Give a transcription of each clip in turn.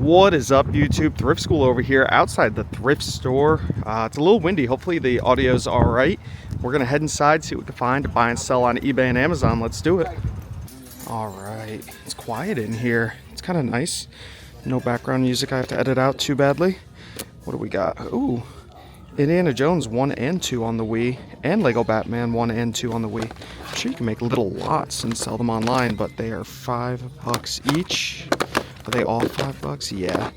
What is up, YouTube? Thrift School over here outside the thrift store. It's a little windy. Hopefully the audio's all right. We're gonna head inside, see what we can find to buy and sell on eBay and Amazon. Let's do it. All right, it's quiet in here. It's kind of nice. No background music I have to edit out too badly. What do we got? Ooh, Indiana Jones 1 and 2 on the Wii, and Lego Batman 1 and 2 on the Wii. I'm sure you can make little lots and sell them online, but they are $5 each. Are they all $5? Yeah.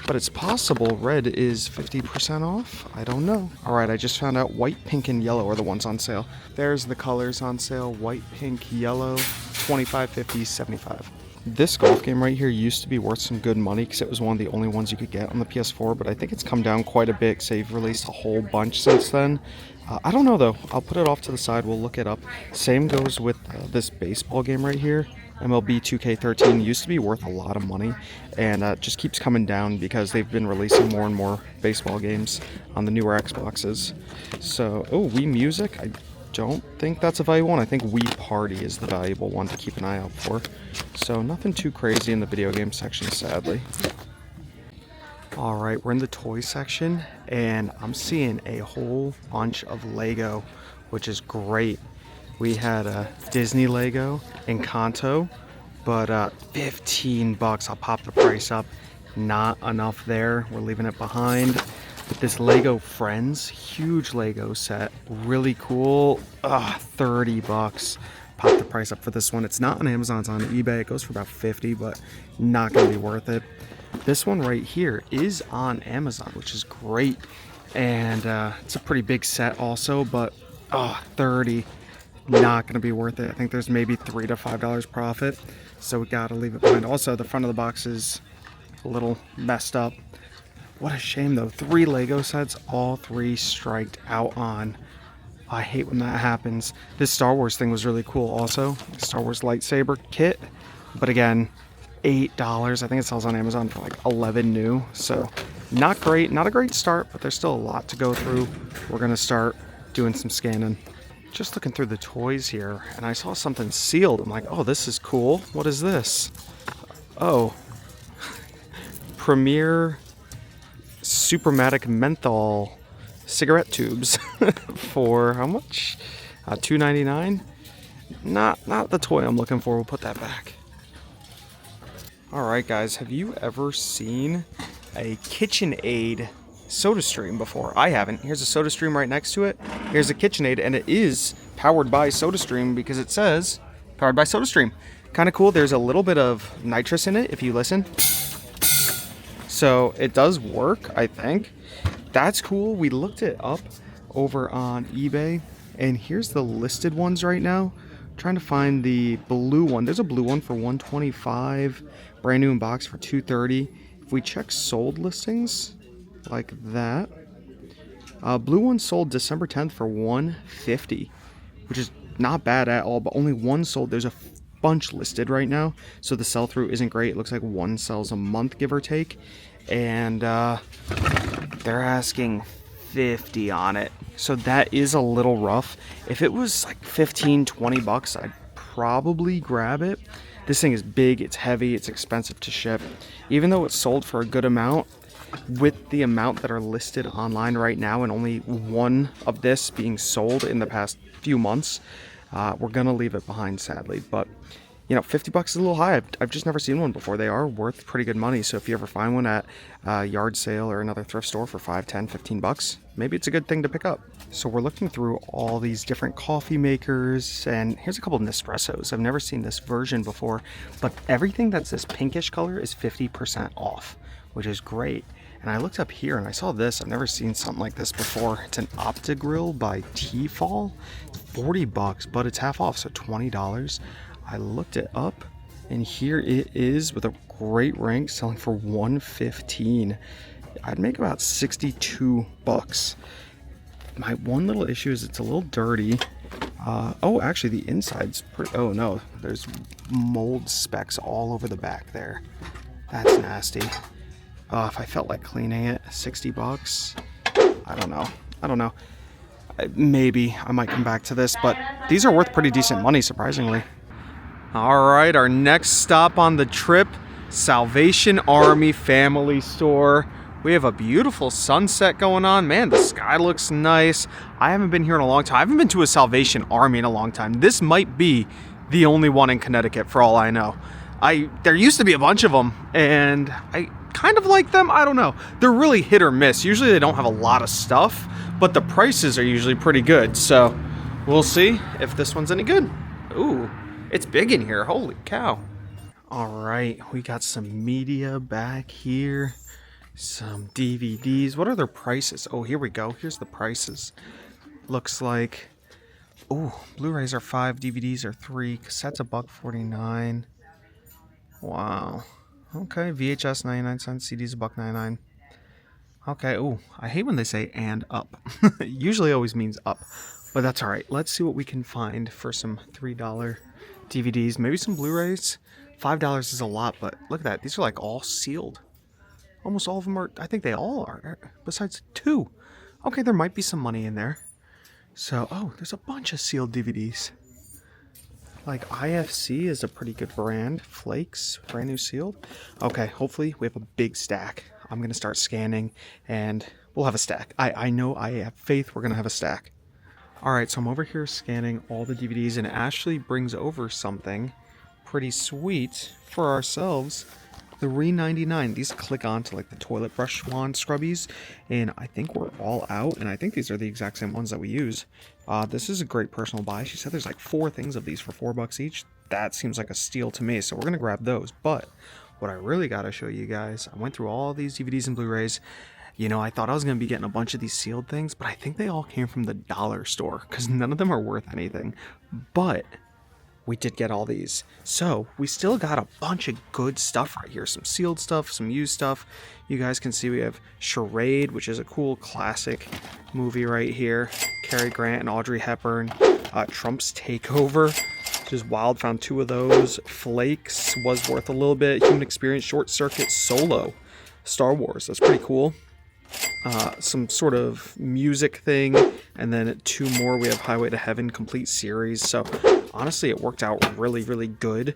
But it's possible red is 50% off. I don't know. All right, I just found out white, pink, and yellow are the ones on sale. There's the colors on sale. White, pink, yellow, $25, $50, $75. This golf game right here used to be worth some good money because it was one of the only ones you could get on the PS4, but I think it's come down quite a bit because they've released a whole bunch since then. I don't know though. I'll put it off to the side. We'll look it up. Same goes with this baseball game right here. MLB 2K13 used to be worth a lot of money, and just keeps coming down because they've been releasing more and more baseball games on the newer Xboxes. So, oh, Wii Music, I don't think that's a valuable one. I think Wii Party is the valuable one to keep an eye out for. So nothing too crazy in the video game section, sadly. All right, we're in the toy section, and I'm seeing a whole bunch of Lego, which is great. We had a Disney Lego, Encanto, but $15. I'll pop the price up. Not enough there. We're leaving it behind. But this Lego Friends, huge Lego set, really cool. $30. Pop the price up for this one. It's not on Amazon, it's on eBay. It goes for about $50, but not gonna be worth it. This one right here is on Amazon, which is great. And it's a pretty big set also, but $30. Not going to be worth it. I think there's maybe $3 to $5 profit, so we got to leave it behind. Also, the front of the box is a little messed up. What a shame though. 3 Lego sets, all 3 striked out on. I hate when that happens. This Star Wars thing was really cool also. Star Wars lightsaber kit, but again, $8. I think it sells on Amazon for like 11 new, so not great. Not a great start, but there's still a lot to go through. We're going to start doing some scanning. Just looking through the toys here, and I saw something sealed. I'm like, oh, this is cool. What is this? Oh, Premier Supermatic Menthol cigarette tubes for how much? $2.99. Not the toy I'm looking for. We'll put that back. All right, guys, have you ever seen a KitchenAid SodaStream before? I haven't. Here's a SodaStream right next to it. Here's a KitchenAid, and it is powered by SodaStream because it says powered by SodaStream. Kind of cool. There's a little bit of nitrous in it if you listen. So it does work, I think. That's cool. We looked it up over on eBay, and here's the listed ones right now. I'm trying to find the blue one. There's a blue one for $125, brand new in box for $230. If we check sold listings, like that, blue one sold December 10th for $150, which is not bad at all, but only one sold. There's a bunch listed right now, so the sell-through isn't great. It looks like one sells a month, give or take, and they're asking $50 on it, so that is a little rough. If it was like $15-20, I'd probably grab it. This thing is big, it's heavy, it's expensive to ship. Even though it's sold for a good amount, with the amount that are listed online right now and only one of this being sold in the past few months, we're gonna leave it behind, sadly. But you know, $50 is a little high. I've just never seen one before. They are worth pretty good money, so if you ever find one at a yard sale or another thrift store for $5, $10, $15, maybe it's a good thing to pick up. So we're looking through all these different coffee makers, and here's a couple of Nespressos. I've never seen this version before, but everything that's this pinkish color is 50% off, which is great. And I looked up here and I saw this. I've never seen something like this before. It's an Opti-Grill by Tefal. It's $40, but it's half off, so $20. I looked it up, and here it is with a great rank, selling for $115. I'd make about $62. My one little issue is it's a little dirty. Oh, actually the inside's pretty, oh no, there's mold specks all over the back there. That's nasty. If I felt like cleaning it, $60. I don't know. Maybe I might come back to this, but these are worth pretty decent money, surprisingly. All right, our next stop on the trip, Salvation Army Family Store. We have a beautiful sunset going on. Man, the sky looks nice. I haven't been here in a long time. I haven't been to a Salvation Army in a long time. This might be the only one in Connecticut for all I know. There used to be a bunch of them, and I kind of like them. I don't know. They're really hit or miss. Usually they don't have a lot of stuff, but the prices are usually pretty good. So we'll see if this one's any good. Ooh, it's big in here. Holy cow. All right, we got some media back here. Some DVDs. What are their prices? Oh, here we go. Here's the prices. Looks like, oh, Blu-rays are $5, DVDs are $3, cassettes $1.49. Wow. Okay, VHS 99 cents, CDs $1.99. Okay, oh, I hate when they say and up. Usually always means up, but that's all right. Let's see what we can find for some $3 DVDs, maybe some Blu-rays. $5 is a lot, but look at that. These are like all sealed. Almost all of them are, I think they all are, besides 2. Okay, there might be some money in there. So, oh, there's a bunch of sealed DVDs. Like IFC is a pretty good brand. Flakes, brand new sealed. Okay, hopefully we have a big stack. I'm going to start scanning and we'll have a stack. I know, I have faith we're going to have a stack. All right, so I'm over here scanning all the DVDs and Ashley brings over something pretty sweet for ourselves. $3.99. These click on to like the toilet brush wand scrubbies, and I think we're all out, and I think these are the exact same ones that we use. This is a great personal buy. She said there's like 4 things of these for $4 each. That seems like a steal to me, so we're gonna grab those. But what I really gotta show you guys, I went through all these DVDs and Blu-rays. You know, I thought I was gonna be getting a bunch of these sealed things, but I think they all came from the dollar store because none of them are worth anything. But we did get all these. So we still got a bunch of good stuff right here. Some sealed stuff, some used stuff. You guys can see we have Charade, which is a cool classic movie right here. Cary Grant and Audrey Hepburn. Trump's Takeover, which is wild. Found 2 of those. Flakes was worth a little bit. Human Experience, Short Circuit, Solo. Star Wars, that's pretty cool. Some sort of music thing, and then 2 more. We have Highway to Heaven complete series. So honestly, it worked out really, really good.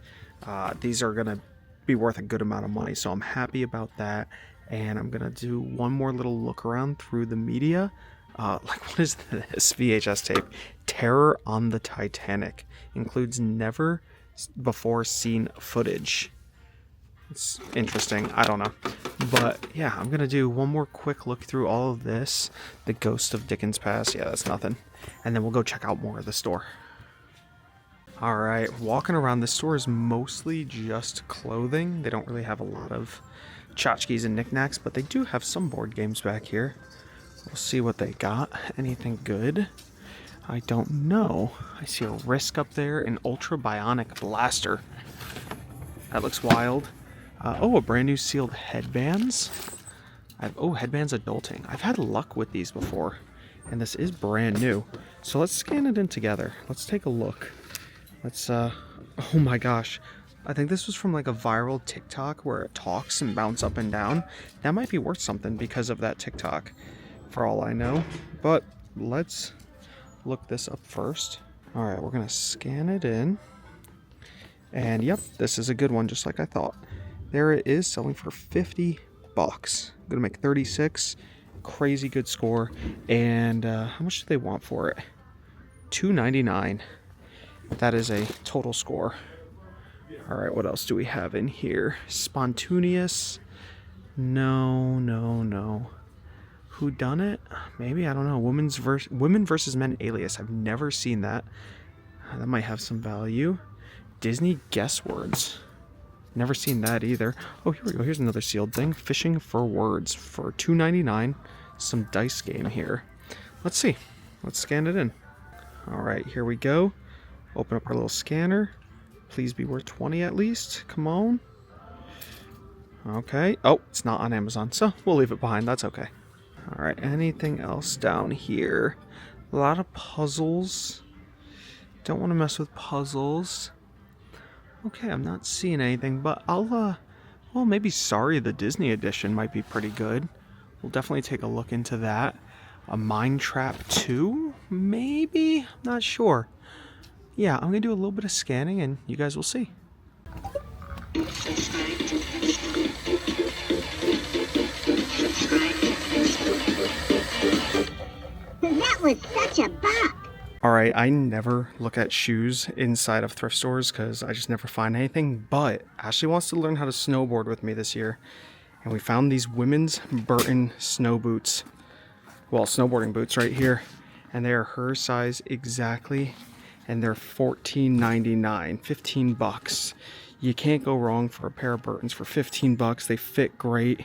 These are gonna be worth a good amount of money, so I'm happy about that. And I'm gonna do one more little look around through the media. Like, what is this? VHS tape. Terror on the Titanic. Includes never before seen footage. It's interesting. I don't know. But yeah, I'm going to do one more quick look through all of this. The Ghost of Dickens Past. Yeah, that's nothing. And then we'll go check out more of the store. Alright, walking around, the store is mostly just clothing. They don't really have a lot of tchotchkes and knickknacks, but they do have some board games back here. We'll see what they got. Anything good? I don't know. I see a Risk up there, an Ultra Bionic Blaster. That looks wild. Oh, a brand new sealed headbands. Oh, headbands adulting. I've had luck with these before, and this is brand new. So let's scan it in together. Let's take a look. Let's, oh my gosh. I think this was from like a viral TikTok where it talks and bounce up and down. That might be worth something because of that TikTok, for all I know. But let's look this up first. All right, we're gonna scan it in. And yep, this is a good one, just like I thought. There it is, selling for $50. I'm gonna make 36. Crazy good score. And how much do they want for it? $2.99. That is a total score. All right, what else do we have in here? Spontaneous. No. Who done it? Maybe, I don't know. Women versus Men Alias. I've never seen that. That might have some value. Disney Guess Words. Never seen that either. Oh, here we go. Here's another sealed thing. Fishing for Words for $2.99. Some dice game here. Let's see. Let's scan it in. All right, here we go. Open up our little scanner. Please be worth 20 at least. Come on. Okay. Oh, it's not on Amazon, so we'll leave it behind. That's okay. All right, anything else down here? A lot of puzzles. Don't want to mess with puzzles. Okay, I'm not seeing anything, but well, maybe Sorry the Disney edition might be pretty good. We'll definitely take a look into that. A Mine Trap 2? Maybe? I'm not sure. Yeah, I'm going to do a little bit of scanning and you guys will see. All right, I never look at shoes inside of thrift stores because I just never find anything, but Ashley wants to learn how to snowboard with me this year. And we found these women's Burton snow boots. Well, snowboarding boots right here. And they are her size exactly. And they're $14.99, 15 bucks. You can't go wrong for a pair of Burtons for 15 bucks. They fit great.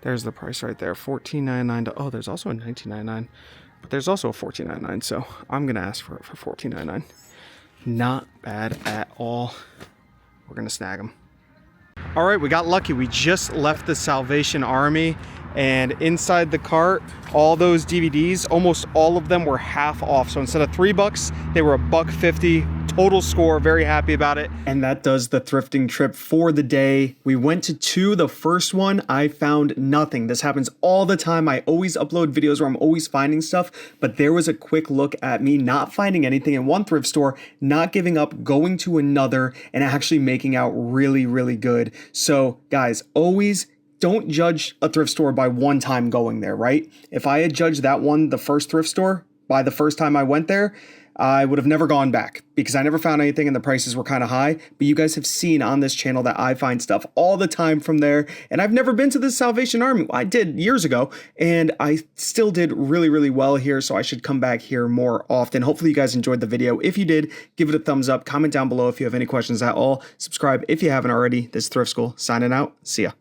There's the price right there, $14.99. Oh, there's also a $19.99. But there's also a $14.99, so I'm gonna ask for it for $14.99. Not bad at all. We're gonna snag them. All right, we got lucky. We just left the Salvation Army, and inside the cart, all those DVDs, almost all of them were half off. So instead of $3, they were $1.50. Total score, very happy about it. And that does the thrifting trip for the day. We went to 2. The first one, I found nothing. This happens all the time. I always upload videos where I'm always finding stuff, but there was a quick look at me not finding anything in one thrift store, not giving up, going to another, and actually making out really, really good. So guys, always don't judge a thrift store by one time going there, right? If I had judged that one, the first thrift store, by the first time I went there, I would have never gone back because I never found anything and the prices were kind of high. But you guys have seen on this channel that I find stuff all the time from there. And I've never been to the Salvation Army. I did years ago and I still did really, really well here. So I should come back here more often. Hopefully you guys enjoyed the video. If you did, give it a thumbs up. Comment down below if you have any questions at all. Subscribe if you haven't already. This is Thrift School signing out. See ya.